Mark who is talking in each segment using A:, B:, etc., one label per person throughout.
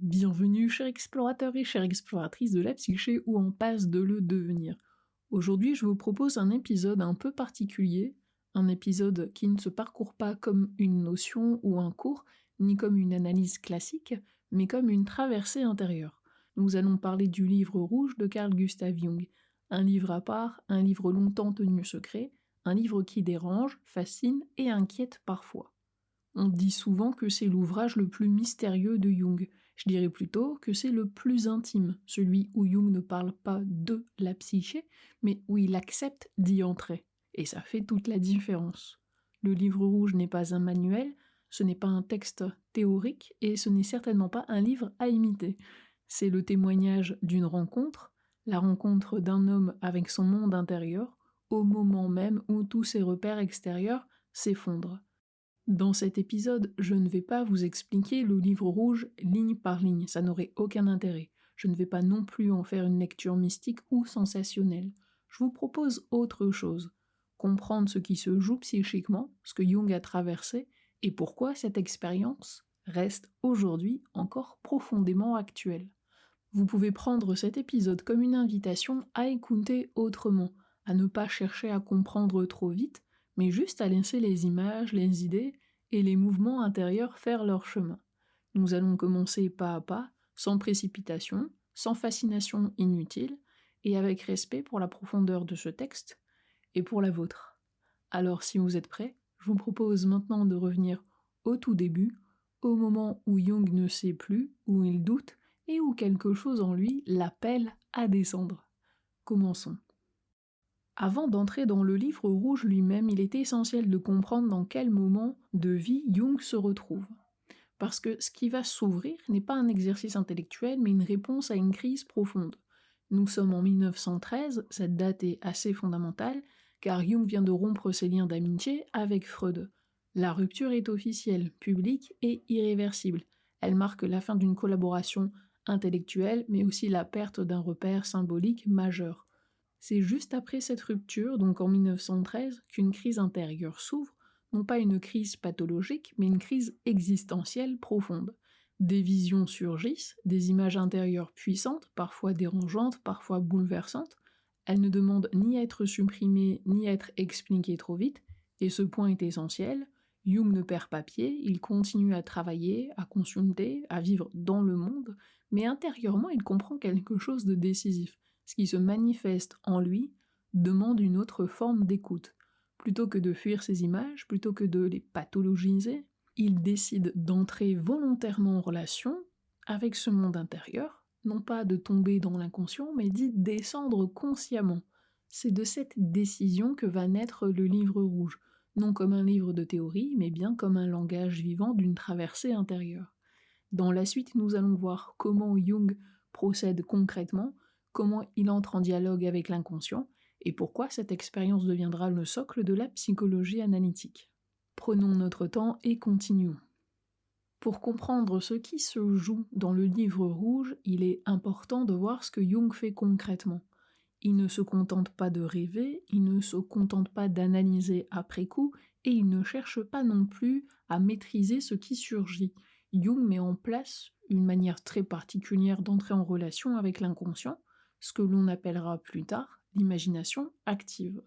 A: Bienvenue chers explorateurs et chères exploratrices de la psyché ou en passe de le devenir. Aujourd'hui je vous propose un épisode un peu particulier, un épisode qui ne se parcourt pas comme une notion ou un cours, ni comme une analyse classique, mais comme une traversée intérieure. Nous allons parler du livre rouge de Carl Gustav Jung, un livre à part, un livre longtemps tenu secret, un livre qui dérange, fascine et inquiète parfois. On dit souvent que c'est l'ouvrage le plus mystérieux de Jung. Je dirais plutôt que c'est le plus intime, celui où Jung ne parle pas de la psyché, mais où il accepte d'y entrer. Et ça fait toute la différence. Le livre rouge n'est pas un manuel, ce n'est pas un texte théorique, et ce n'est certainement pas un livre à imiter. C'est le témoignage d'une rencontre, la rencontre d'un homme avec son monde intérieur, au moment même où tous ses repères extérieurs s'effondrent. Dans cet épisode, je ne vais pas vous expliquer le livre rouge ligne par ligne, ça n'aurait aucun intérêt. Je ne vais pas non plus en faire une lecture mystique ou sensationnelle. Je vous propose autre chose. Comprendre ce qui se joue psychiquement, ce que Jung a traversé, et pourquoi cette expérience reste aujourd'hui encore profondément actuelle. Vous pouvez prendre cet épisode comme une invitation à écouter autrement, à ne pas chercher à comprendre trop vite, mais juste à laisser les images, les idées et les mouvements intérieurs faire leur chemin. Nous allons commencer pas à pas, sans précipitation, sans fascination inutile, et avec respect pour la profondeur de ce texte et pour la vôtre. Alors si vous êtes prêts, je vous propose maintenant de revenir au tout début, au moment où Jung ne sait plus, où il doute, et où quelque chose en lui l'appelle à descendre. Commençons. Avant d'entrer dans le livre rouge lui-même, il était essentiel de comprendre dans quel moment de vie Jung se retrouve. Parce que ce qui va s'ouvrir n'est pas un exercice intellectuel, mais une réponse à une crise profonde. Nous sommes en 1913, cette date est assez fondamentale, car Jung vient de rompre ses liens d'amitié avec Freud. La rupture est officielle, publique et irréversible. Elle marque la fin d'une collaboration intellectuelle, mais aussi la perte d'un repère symbolique majeur. C'est juste après cette rupture, donc en 1913, qu'une crise intérieure s'ouvre, non pas une crise pathologique, mais une crise existentielle profonde. Des visions surgissent, des images intérieures puissantes, parfois dérangeantes, parfois bouleversantes. Elles ne demandent ni à être supprimées, ni à être expliquées trop vite, et ce point est essentiel. Jung ne perd pas pied, il continue à travailler, à consulter, à vivre dans le monde, mais intérieurement il comprend quelque chose de décisif. Ce qui se manifeste en lui demande une autre forme d'écoute. Plutôt que de fuir ces images, plutôt que de les pathologiser, il décide d'entrer volontairement en relation avec ce monde intérieur, non pas de tomber dans l'inconscient, mais d'y descendre consciemment. C'est de cette décision que va naître le livre rouge, non comme un livre de théorie, mais bien comme un langage vivant d'une traversée intérieure. Dans la suite, nous allons voir comment Jung procède concrètement, comment il entre en dialogue avec l'inconscient, et pourquoi cette expérience deviendra le socle de la psychologie analytique. Prenons notre temps et continuons. Pour comprendre ce qui se joue dans le livre rouge, il est important de voir ce que Jung fait concrètement. Il ne se contente pas de rêver, il ne se contente pas d'analyser après coup, et il ne cherche pas non plus à maîtriser ce qui surgit. Jung met en place une manière très particulière d'entrer en relation avec l'inconscient, ce que l'on appellera plus tard l'imagination active.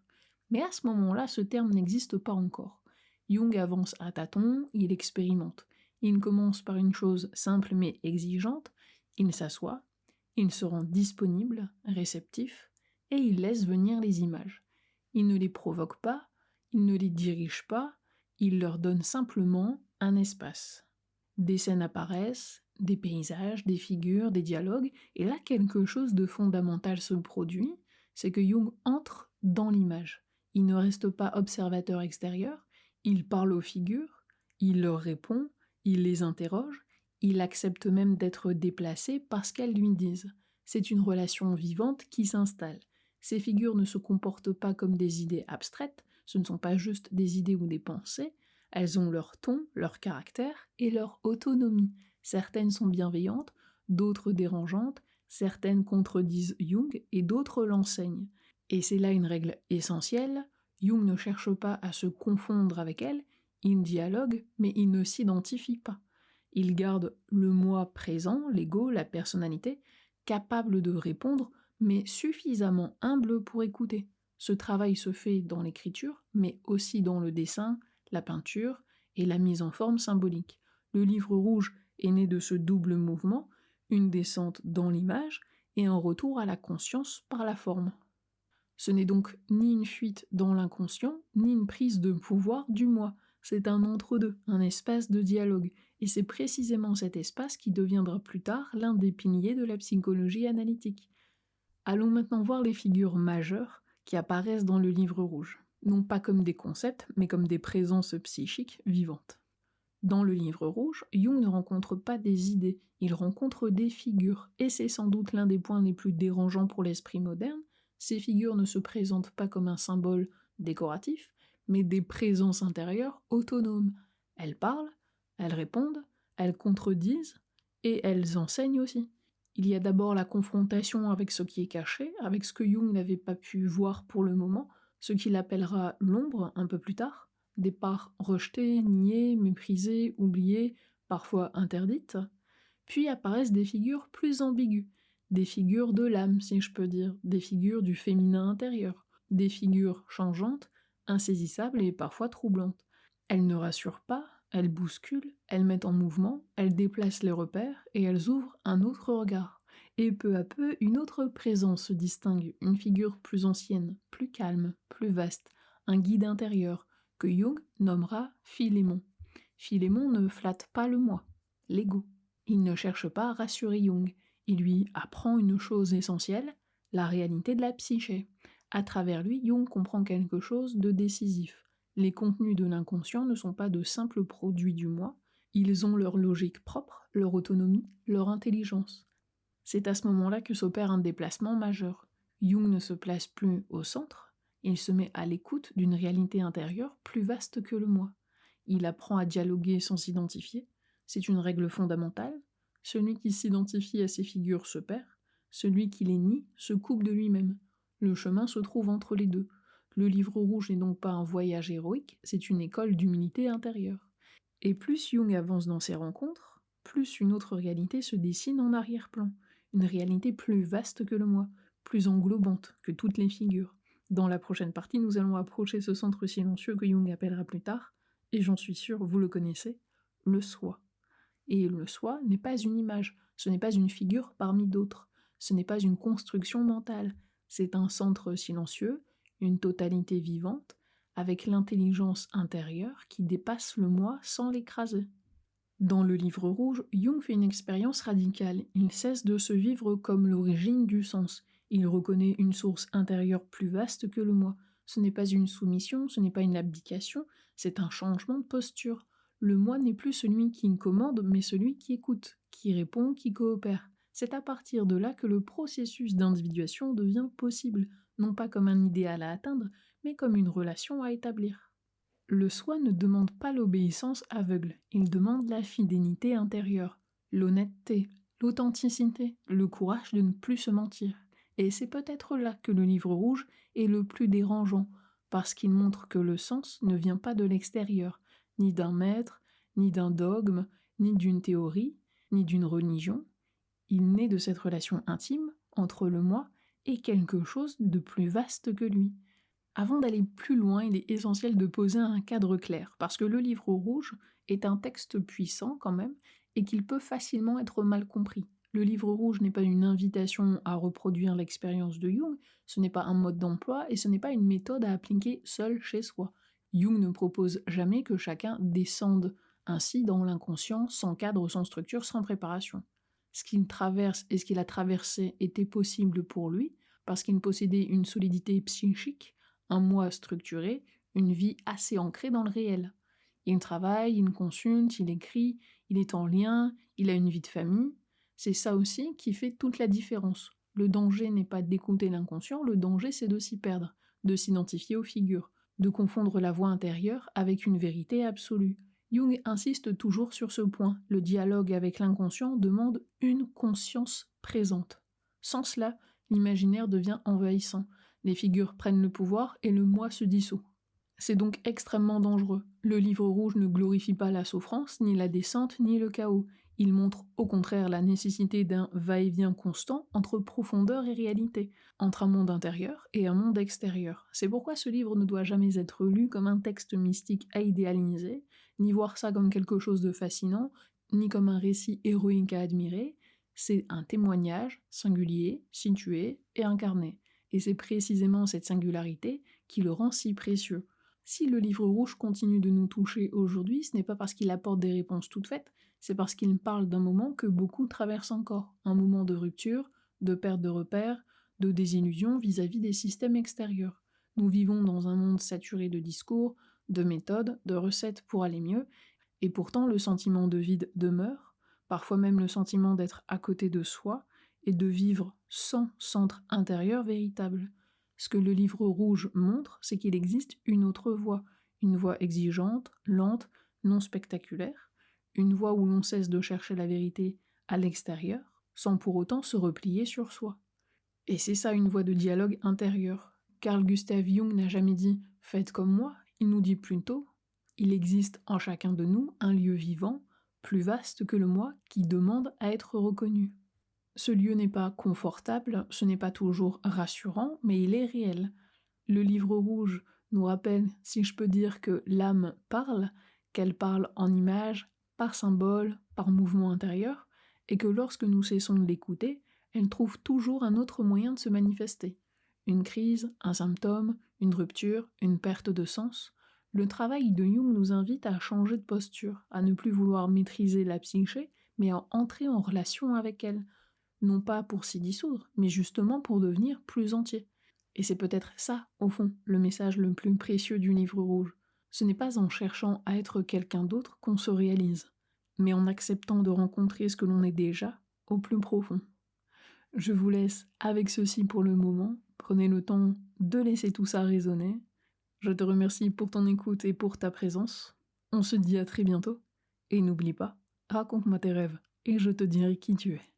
A: Mais à ce moment-là, ce terme n'existe pas encore. Jung avance à tâtons, il expérimente. Il commence par une chose simple mais exigeante, il s'assoit, il se rend disponible, réceptif, et il laisse venir les images. Il ne les provoque pas, il ne les dirige pas, il leur donne simplement un espace. Des scènes apparaissent, des paysages, des figures, des dialogues, et là quelque chose de fondamental se produit, c'est que Jung entre dans l'image. Il ne reste pas observateur extérieur, il parle aux figures, il leur répond, il les interroge, il accepte même d'être déplacé parce qu'elles lui disent. C'est une relation vivante qui s'installe. Ces figures ne se comportent pas comme des idées abstraites, ce ne sont pas juste des idées ou des pensées, elles ont leur ton, leur caractère et leur autonomie. Certaines sont bienveillantes, d'autres dérangeantes, certaines contredisent Jung et d'autres l'enseignent. Et c'est là une règle essentielle, Jung ne cherche pas à se confondre avec elles, il dialogue mais il ne s'identifie pas. Il garde le moi présent, l'ego, la personnalité, capable de répondre, mais suffisamment humble pour écouter. Ce travail se fait dans l'écriture, mais aussi dans le dessin, la peinture et la mise en forme symbolique. Le livre rouge est né de ce double mouvement, une descente dans l'image et un retour à la conscience par la forme. Ce n'est donc ni une fuite dans l'inconscient, ni une prise de pouvoir du moi. C'est un entre-deux, un espace de dialogue. Et c'est précisément cet espace qui deviendra plus tard l'un des piliers de la psychologie analytique. Allons maintenant voir les figures majeures qui apparaissent dans le livre rouge. Non pas comme des concepts, mais comme des présences psychiques vivantes. Dans le livre rouge, Jung ne rencontre pas des idées, il rencontre des figures, et c'est sans doute l'un des points les plus dérangeants pour l'esprit moderne. Ces figures ne se présentent pas comme un symbole décoratif, mais des présences intérieures autonomes. Elles parlent, elles répondent, elles contredisent, et elles enseignent aussi. Il y a d'abord la confrontation avec ce qui est caché, avec ce que Jung n'avait pas pu voir pour le moment, ce qu'il appellera l'ombre un peu plus tard, des parts rejetées, niées, méprisées, oubliées, parfois interdites. Puis apparaissent des figures plus ambiguës, des figures de l'âme, si je peux dire, des figures du féminin intérieur, des figures changeantes, insaisissables et parfois troublantes. Elles ne rassurent pas, elles bousculent, elles mettent en mouvement, elles déplacent les repères et elles ouvrent un autre regard. Et peu à peu, une autre présence se distingue, une figure plus ancienne, plus calme, plus vaste, un guide intérieur, que Jung nommera Philémon. Philémon ne flatte pas le moi, l'ego. Il ne cherche pas à rassurer Jung, il lui apprend une chose essentielle, la réalité de la psyché. À travers lui, Jung comprend quelque chose de décisif. Les contenus de l'inconscient ne sont pas de simples produits du moi, ils ont leur logique propre, leur autonomie, leur intelligence. C'est à ce moment-là que s'opère un déplacement majeur. Jung ne se place plus au centre, il se met à l'écoute d'une réalité intérieure plus vaste que le moi. Il apprend à dialoguer sans s'identifier, c'est une règle fondamentale. Celui qui s'identifie à ces figures se perd, celui qui les nie se coupe de lui-même. Le chemin se trouve entre les deux. Le livre rouge n'est donc pas un voyage héroïque, c'est une école d'humilité intérieure. Et plus Jung avance dans ses rencontres, plus une autre réalité se dessine en arrière-plan, une réalité plus vaste que le moi, plus englobante que toutes les figures. Dans la prochaine partie, nous allons approcher ce centre silencieux que Jung appellera plus tard, et j'en suis sûre, vous le connaissez, le soi. Et le soi n'est pas une image, ce n'est pas une figure parmi d'autres, ce n'est pas une construction mentale, c'est un centre silencieux, une totalité vivante, avec l'intelligence intérieure qui dépasse le moi sans l'écraser. Dans le livre rouge, Jung fait une expérience radicale, il cesse de se vivre comme l'origine du sens, il reconnaît une source intérieure plus vaste que le moi. Ce n'est pas une soumission, ce n'est pas une abdication, c'est un changement de posture. Le moi n'est plus celui qui commande, mais celui qui écoute, qui répond, qui coopère. C'est à partir de là que le processus d'individuation devient possible, non pas comme un idéal à atteindre, mais comme une relation à établir. Le soi ne demande pas l'obéissance aveugle, il demande la fidélité intérieure, l'honnêteté, l'authenticité, le courage de ne plus se mentir. Et c'est peut-être là que le livre rouge est le plus dérangeant, parce qu'il montre que le sens ne vient pas de l'extérieur, ni d'un maître, ni d'un dogme, ni d'une théorie, ni d'une religion. Il naît de cette relation intime entre le moi et quelque chose de plus vaste que lui. Avant d'aller plus loin, il est essentiel de poser un cadre clair, parce que le livre rouge est un texte puissant quand même, et qu'il peut facilement être mal compris. Le livre rouge n'est pas une invitation à reproduire l'expérience de Jung, ce n'est pas un mode d'emploi, et ce n'est pas une méthode à appliquer seul chez soi. Jung ne propose jamais que chacun descende ainsi dans l'inconscient, sans cadre, sans structure, sans préparation. Ce qu'il traverse et ce qu'il a traversé était possible pour lui, parce qu'il possédait une solidité psychique, un moi structuré, une vie assez ancrée dans le réel. Il travaille, il consulte, il écrit, il est en lien, il a une vie de famille. C'est ça aussi qui fait toute la différence. Le danger n'est pas d'écouter l'inconscient, le danger c'est de s'y perdre, de s'identifier aux figures, de confondre la voix intérieure avec une vérité absolue. Jung insiste toujours sur ce point, le dialogue avec l'inconscient demande une conscience présente. Sans cela, l'imaginaire devient envahissant. Les figures prennent le pouvoir et le moi se dissout. C'est donc extrêmement dangereux. Le livre rouge ne glorifie pas la souffrance, ni la descente, ni le chaos. Il montre au contraire la nécessité d'un va-et-vient constant entre profondeur et réalité, entre un monde intérieur et un monde extérieur. C'est pourquoi ce livre ne doit jamais être lu comme un texte mystique à idéaliser, ni voir ça comme quelque chose de fascinant, ni comme un récit héroïque à admirer. C'est un témoignage singulier, situé et incarné. Et c'est précisément cette singularité qui le rend si précieux. Si le livre rouge continue de nous toucher aujourd'hui, ce n'est pas parce qu'il apporte des réponses toutes faites, c'est parce qu'il parle d'un moment que beaucoup traversent encore, un moment de rupture, de perte de repères, de désillusion vis-à-vis des systèmes extérieurs. Nous vivons dans un monde saturé de discours, de méthodes, de recettes pour aller mieux, et pourtant le sentiment de vide demeure, parfois même le sentiment d'être à côté de soi et de vivre sans centre intérieur véritable. Ce que le livre rouge montre, c'est qu'il existe une autre voie, une voie exigeante, lente, non spectaculaire, une voie où l'on cesse de chercher la vérité à l'extérieur, sans pour autant se replier sur soi. Et c'est ça une voie de dialogue intérieur. Carl Gustav Jung n'a jamais dit « faites comme moi », il nous dit plutôt « il existe en chacun de nous un lieu vivant, plus vaste que le moi, qui demande à être reconnu ». Ce lieu n'est pas confortable, ce n'est pas toujours rassurant, mais il est réel. Le livre rouge nous rappelle, si je peux dire, que l'âme parle, qu'elle parle en images, par symboles, par mouvement intérieur, et que lorsque nous cessons de l'écouter, elle trouve toujours un autre moyen de se manifester. Une crise, un symptôme, une rupture, une perte de sens. Le travail de Jung nous invite à changer de posture, à ne plus vouloir maîtriser la psyché, mais à entrer en relation avec elle, non pas pour s'y dissoudre, mais justement pour devenir plus entier. Et c'est peut-être ça, au fond, le message le plus précieux du livre rouge. Ce n'est pas en cherchant à être quelqu'un d'autre qu'on se réalise, mais en acceptant de rencontrer ce que l'on est déjà, au plus profond. Je vous laisse avec ceci pour le moment, prenez le temps de laisser tout ça résonner. Je te remercie pour ton écoute et pour ta présence. On se dit à très bientôt, et n'oublie pas, raconte-moi tes rêves, et je te dirai qui tu es.